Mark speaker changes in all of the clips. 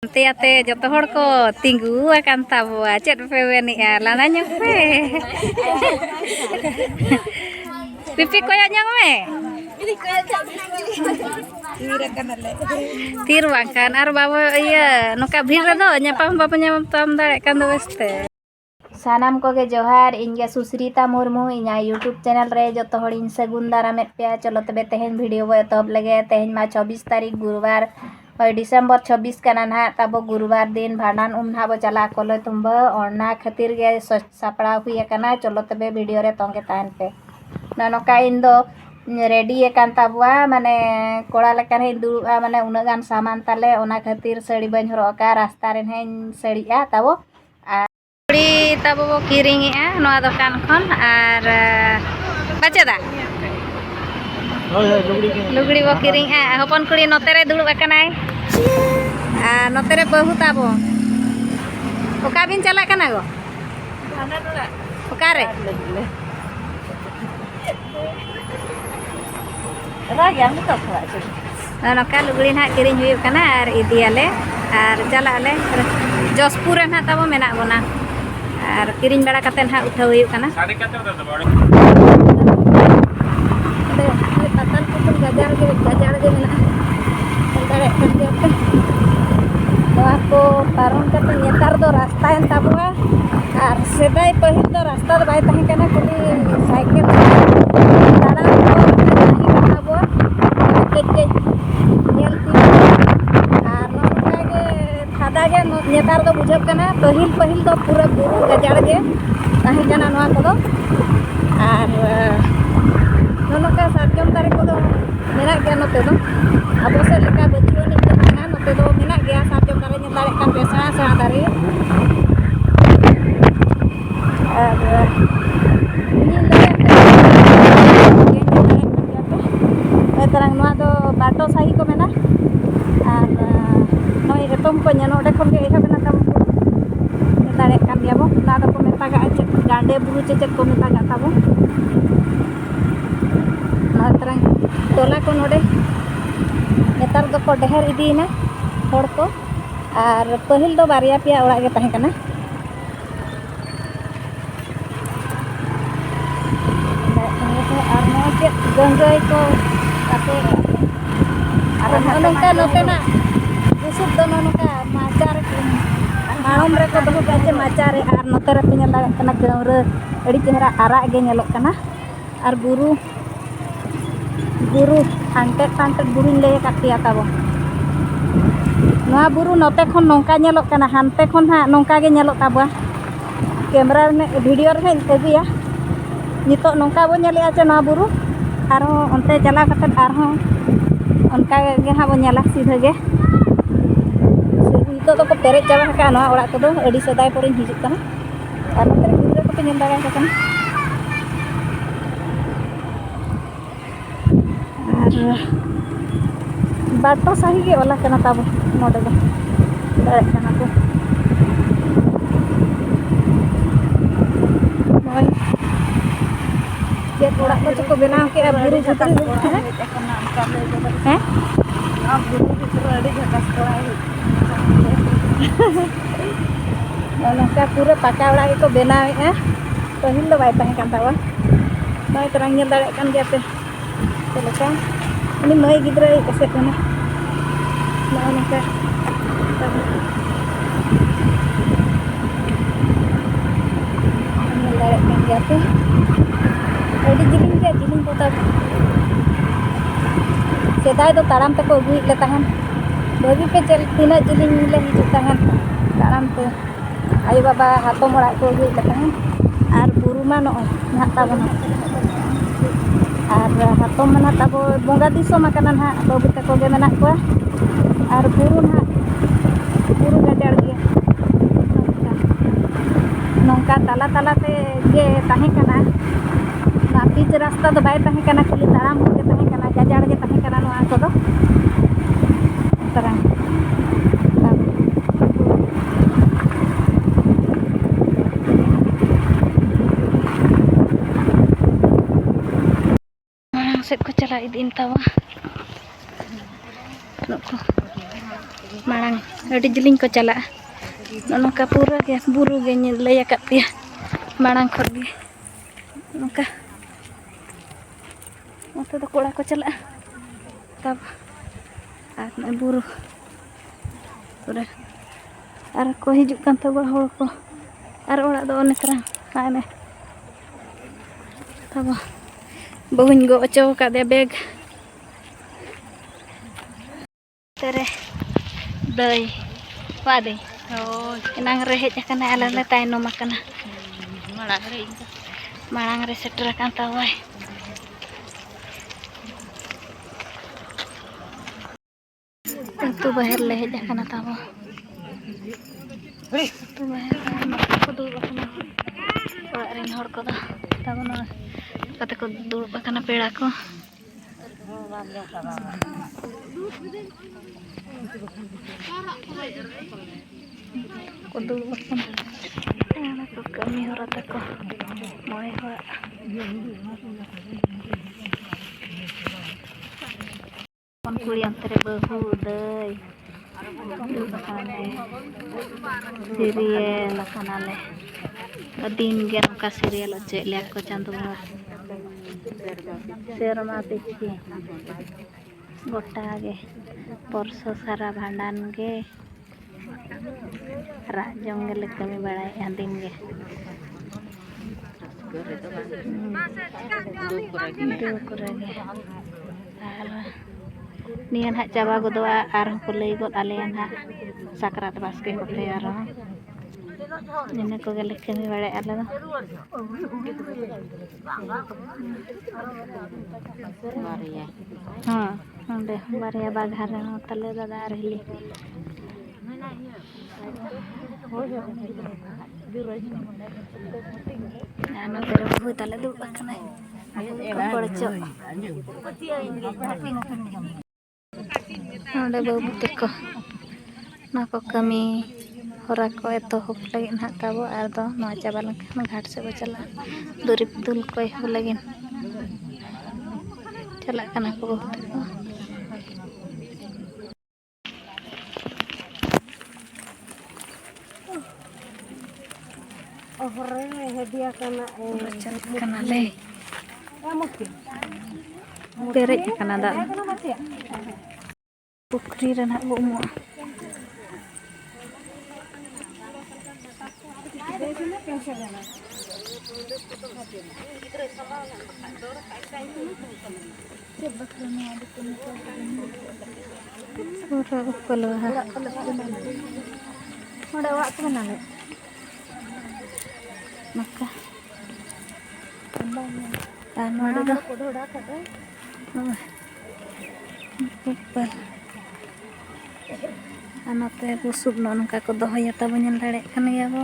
Speaker 1: Ate joto hor ko tinggu akan tabuah chat pe weni lana nyong pe pipi koyo nyong me tir bangkan ar bawa iya noka bhir do nyapam bapa nyapam tam dare kan do weste sanam ko ge johar inge Susrita Murmu inya YouTube channel re joto hor in sagun daramet pe cholo tebe tehen video bo tob lege tehen ma 24 तारीख गुरुवार और दिसंबर 26 काना ना तब गुरुवार दिन भांडान ना बो चला कोलो तुम्ब और खातिर गे सापड़ा हुई काना चलो तबे वीडियो रे तोंगे तान पे ननका इन दो रेडी एकान तबवा माने कोड़ा लेकान हे दुआ माने उना गान सामान ताले ओना खातिर सड़ी बन हरोका रास्ता रे हे सड़ीआ तबो आड़ी तबो बो किरिंग आ नवा दुकान खन आर बचदा लुगड़ी बो किरिंग आ हपन कुड़ी नोते रे दुड़ब अकनाय आ नोते रे बहु ताबो ओका बिन चला कना गो ओका रे राजा में तो खवा नोका लुगड़ी ना किरिंग हुई कना आर इदियाले आर चला आले जसपुर ना ताबो मेना बोना आर किरिंग बड़ा कते ना उठाव हुई कना साड़ी कते तो तातन कुतुल गजार के मेना तंदरे करके को पारन कते नेतार दो रास्ता एन ताबुआ आर सेदाय पहिल दो रास्ता बाय तहे कना कुली साइकिल ताड़ा को नहीं ताबुआ के नेलती आर नोका गे खादा गे नेतार दो बुझब कना पहिल दो पूरा बुरु गजार गे तहे कना नोआ को दो आर नोका साजम तारे को दो मेना गया नोते दो अब से लेका बचियो नि तहाना नोते दो मेना गया साजम तारे नेतारे kan biasa sa dari ini terang noa do bato sahi ko mena ar noi etom ko nyano de kon ge eha bena tam netare kan dia bo na do ko meta ga gande buru cecet ko meta ga tabo na terang tola ko node netar do ko deher idina hor ko और पहिल दो बारिया पिया ओड़ा गे तहे कना और no के गंगई को काते और नोका नोते ना दुसुब दो नोका माचार माणम रे को दो गाजे माचारे और नोते रे पिnya ला कना गौर अड़ी चेहरा आरा गे नेलो कना और गुरु हांटे बुरु ले काटिया ताबो नोआ बुरु नोते खन नोंका नेलोक कना हानते खन हा नोंका गे नेलोक ताबा कैमरा में वीडियो रे अगुया नितो नोंका बो नेलिया चे नोआ बुरु आरो ओनते चला कते आरो ओनका गे हा बो नेला सीधा गे नितो तो को पेरे चाबा का नोआ ओड़ा को दो अडी सदाय पर हिजुक कना और नोते गिद्रा को पे नेल दागा कना और बाटो सही गे ओला कना ताबो नोडे दो दारे कना को नोय के थोड़ा को बनाव के अब बुरु भीतर हैं अब बुरु भीतर अड़ी झकास कराई नोका पूरा पका ओड़ा के को बनाव है पहिल दो बाय तहे कान तावा नोय तरंग नेल दारे कान गे पे चलका ini mai gidra kase kona na naka ini lare kan jate adi jiling kota sedai do taram te ko gui le tahan bagi pe chel tina jiling le hijuk tahan taram te ayo baba hato mora ko gui le tahan ar buru ma no na ta bana और हाथों में ना तब बोंगा दिसो मकान हाँ बाबू तक गे मेना को और बुरु ना बुरु गजार गे नौका तला तला ते गे तहे कना ना पिच रास्ता तो बाय तहे कना खाली ताराम के तहे कना गजार गे तहे कना नोआ को दो तरह सेट को चला दिन तवा नुको मांग अड़ी जलिंग को चला नोका पूरा के बुरु गे लय आकत पे मांग खर गे नोका ओते तो कोड़ा को चला तब आर बुरु पूरा आर को हिजुक कान तब हड़ को आर ओड़ा दो ओने तरह आने तब बहुन गो अचो का दे बैग तेरे दई वादे एनांग रे हेज आकना आले ले तायनम आकना मांग रे सेटर कान तावाय तो बाहर ले हेज आकना ताबो तो बाहर को दूर आकना ओड़ा रेन हड़ को दा ताबो न कते को दूर आकना पेड़ा को दूर आकना को कमी हरा तको मोय हो मन कुड़ी अंतरे बहु दई सीरियल खानाले दिन गे नौका सीरियल चेक लिया को चांदो भर सेरमा पिछी गोटा गे परसो सारा भांडान गे राज जंगल कमी बड़ा दिन गे निया ना चाबा गोदवा आर को लई गोद आले ना साकरात बास्के कोते आर इने को गेले कमी बड़ा आले दो बारिया हां अंडे बारिया बाघार रे तले दादा रहली ना तेरे बहु तले दु बकना पड़चो नोडे बाबू तको ना को कमी हरा को एतोहब लगे ना ताबो आर दो नवा चाबा लंखन घाट से चला दुरिप दुल कोई हो लगे चला कना को बहुत तको
Speaker 2: ओहरे हेदिया कना
Speaker 1: चल कना ले पेरेज कना दा पुखरी रना उमो पूरा उपल हा ओडा वाक बनाले मक्का नोडे दो
Speaker 2: कोडोड़ा कटे
Speaker 1: उपल anote busuk nonka ko dohoya tabo nyel dare kan ya bo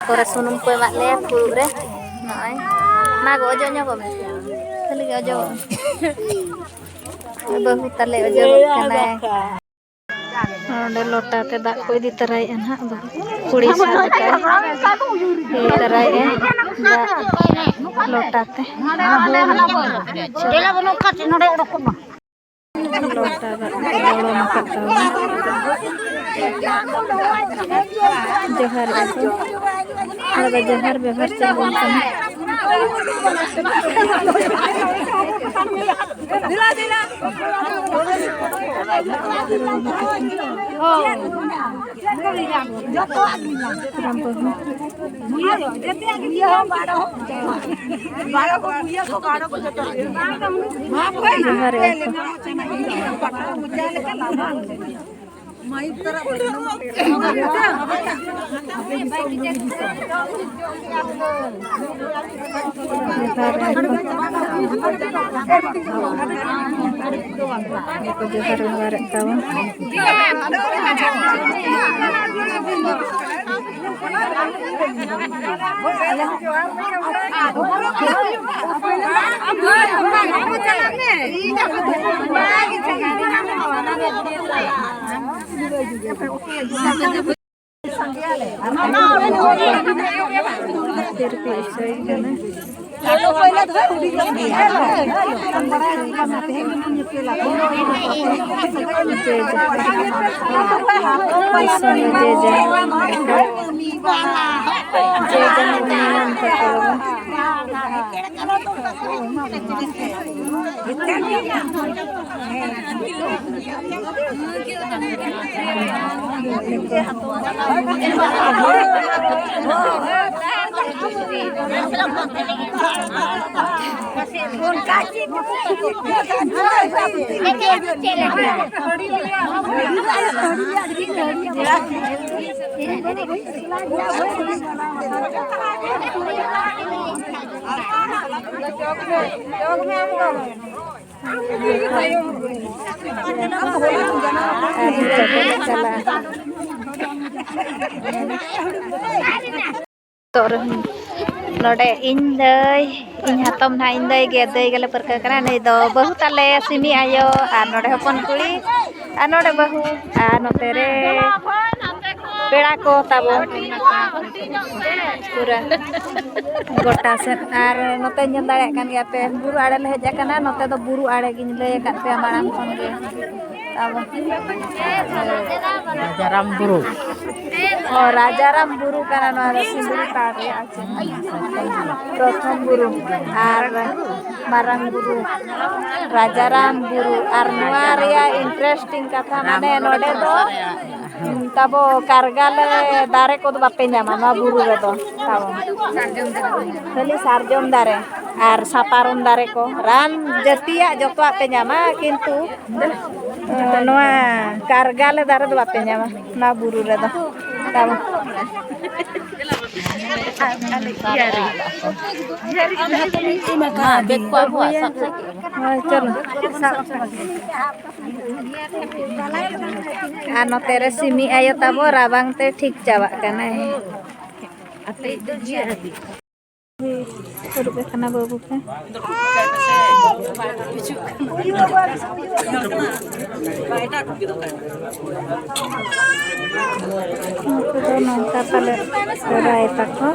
Speaker 1: Kora sunum kowe mak le puluk re noy ma go ojo nyoba me tali ge ojo bahu tale ojo kana Ada lota te dak ko idi tarai an ha kudi sa ka e tarai e lota te
Speaker 2: dela bono kat node rokon
Speaker 1: lota dak bolo makat tahu johar itu ada johar bebar cabun kami dila dila नोडे इन दई इन हातम ना इन दई गे दई गले परका करा नै दो बहुत ताले सिमी आयो आ नोडे हपन कुड़ी आ नोडे बहु आ नोते रे पेड़ा को ताबो पूरा गोटा से आर नोते ñel दाड़े कान गे पे बुरु आड़े ले हेज काना नोते दो बुरु आड़े गिन ले काट पे माराम खन गे ताबो
Speaker 2: Rajaram Buru.
Speaker 1: और राजाराम बुरु काना नो सिंदुरी तार रे आछे प्रथम बुरु are Marang Buru Rajaram Buru are नोआ रिया इंटरेस्टिंग कथा माने नोडे दो ताबो कारगाल दारे को बापे ᱧᱟᱢᱟ ᱱᱚᱣᱟ बुरु रे दो ताबो खाली सारजम दारे आर सापारम दारे को रान जतिया जतवा पे ᱧᱟᱢᱟ किंतु नोआ कारगाल दारे दो बापे ᱧᱟᱢᱟ ना बुरु रे दो ताबो चलो आनो तेरे सिमी आयो ताबो राबांग ते ठीक चावा कना है रुपए खाना बाबू के नौका पाले राय तको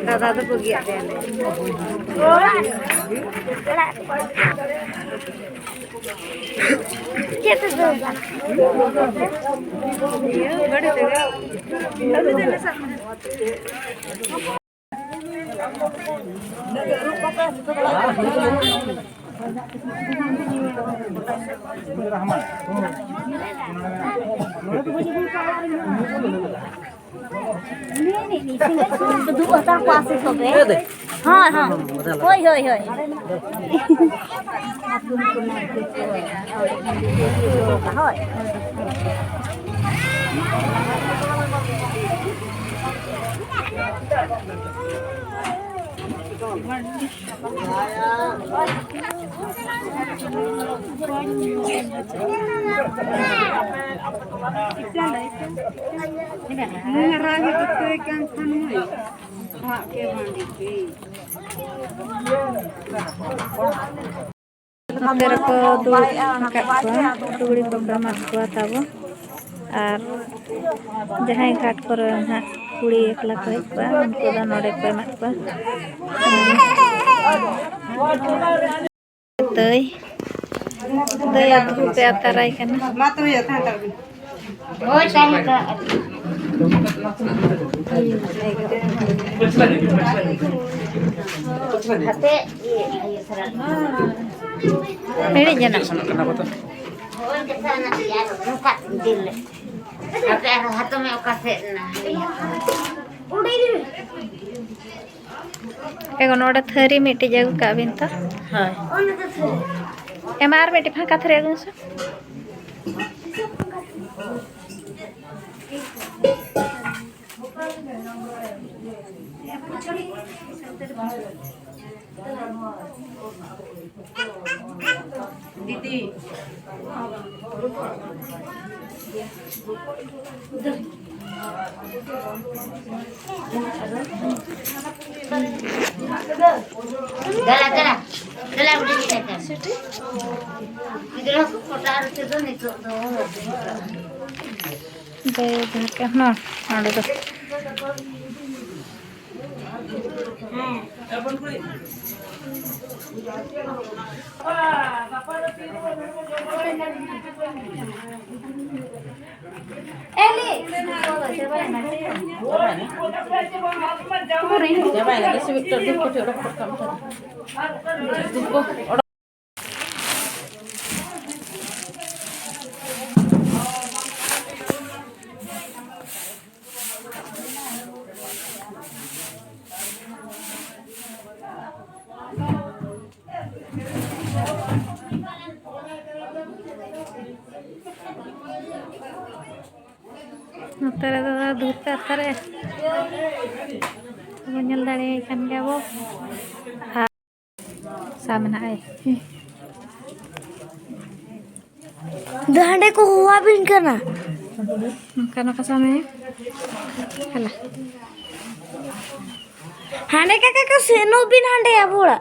Speaker 1: दादा तो बुगी आते हैं हाँ हाँ होय होय होय तेरे को दो टुकड़ी पकड़ा मार को ताबो और जहाँ घाट पर हाँ कुड़ी एकला को हेज को उनको दा नोड़े को एमत को तई तई अधु पे अतराई कना
Speaker 2: होय चाहे का हाथे ये सरा
Speaker 1: मेरी जना
Speaker 2: होय के साना यार मुका दिल हाथे हाथ में ओका से ना उड़ी रे
Speaker 1: एगो नोड़े थरी मिट्टी जगह का बिन तो
Speaker 2: हां ओने तो थे
Speaker 1: एमार मिट्टी फाका थरे अगन से
Speaker 2: दीदी गला गला गला उड़ी से का इधर को फोटा रखे तो नहीं तो
Speaker 1: दे धके ना आड़ो तो एली नतरे दादा दूर पे अतरे बनियल दाड़े kan gabo सामने आए
Speaker 2: दांडे को हुआ भी करना
Speaker 1: करना का समय हला
Speaker 2: हांडे का सेनो बिन हांडे या बोला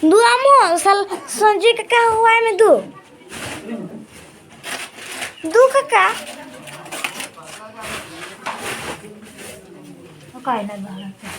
Speaker 2: दू आमो सल संजी का हुआ है में दू काका
Speaker 1: काय ना